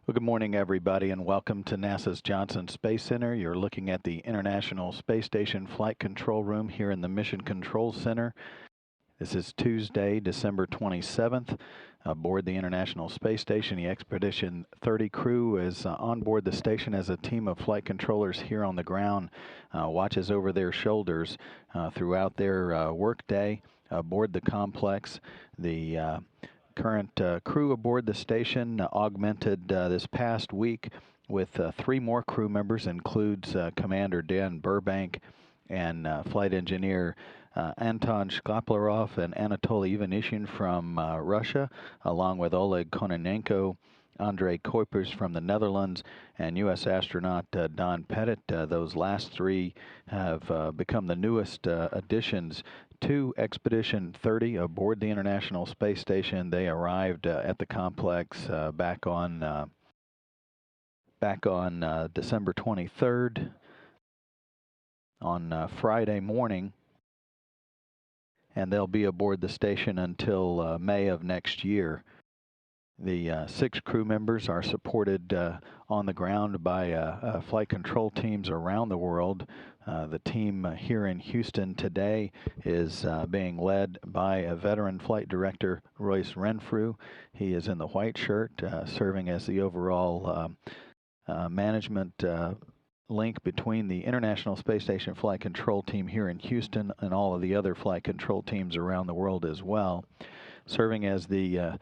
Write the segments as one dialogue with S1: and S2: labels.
S1: Well, good morning, everybody, and welcome to NASA's Johnson Space Center. You're looking at the International Space Station Flight Control Room here in the Mission Control Center. This is Tuesday, December 27th. Aboard the International Space Station, the Expedition 30 crew is on board the station as a team of flight controllers here on the ground watches over their shoulders throughout their workday aboard the complex. The current crew aboard the station augmented this past week with 3 more crew members, includes Commander Dan Burbank and flight engineer Anton Shkaplerov and Anatoly Ivanishin from Russia, along with Oleg Kononenko, Andrei Kuipers from the Netherlands, and U.S. astronaut Don Pettit. Those last 3 have become the newest additions to Expedition 30 aboard the International Space Station. They arrived at the complex back on December 23rd on Friday morning, and they'll be aboard the station until May of next year. The 6 crew members are supported on the ground by flight control teams around the world. The team here in Houston today is being led by a veteran flight director, Royce Renfrew. He is in the white shirt, serving as the overall management link between the International Space Station Flight Control Team here in Houston and all of the other flight control teams around the world as well. Serving as the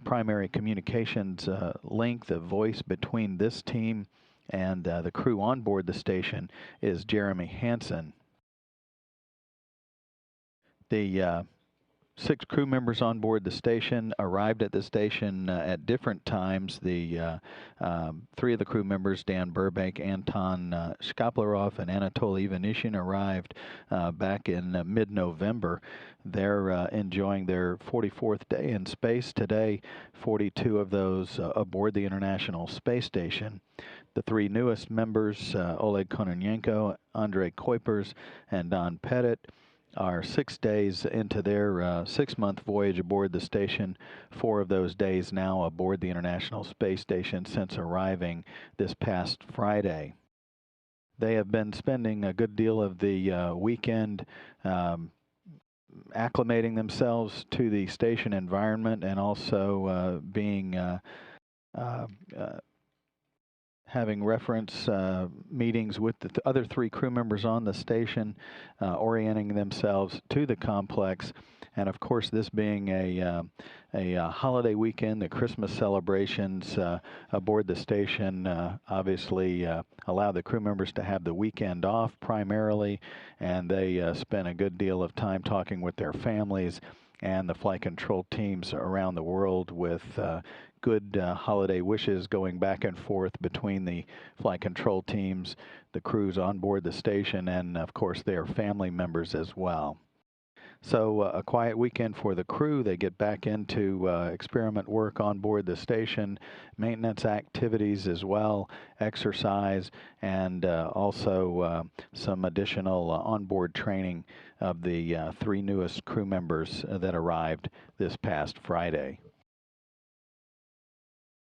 S1: primary communications link, the voice between this team and the crew on board the station is Jeremy Hansen. The 6 crew members on board the station arrived at the station at different times. The 3 of the crew members, Dan Burbank, Anton Shkaplerov, and Anatoly Ivanishin, arrived back in mid-November. They're enjoying their 44th day in space today, 42 of those aboard the International Space Station. The 3 newest members, Oleg Kononenko, Andrei Kuipers, and Don Pettit, are 6 days into their 6-month voyage aboard the station. 4 of those days now aboard the International Space Station since arriving this past Friday. They have been spending a good deal of the weekend acclimating themselves to the station environment, and also having reference meetings with the other 3 crew members on the station, orienting themselves to the complex. And of course, this being a holiday weekend, the Christmas celebrations aboard the station obviously allow the crew members to have the weekend off primarily, and they spend a good deal of time talking with their families and the flight control teams around the world, with good holiday wishes going back and forth between the flight control teams, the crews on board the station, and of course their family members as well. So a quiet weekend for the crew. They get back into experiment work on board the station, maintenance activities as well, exercise, and also some additional onboard training of the 3 newest crew members that arrived this past Friday.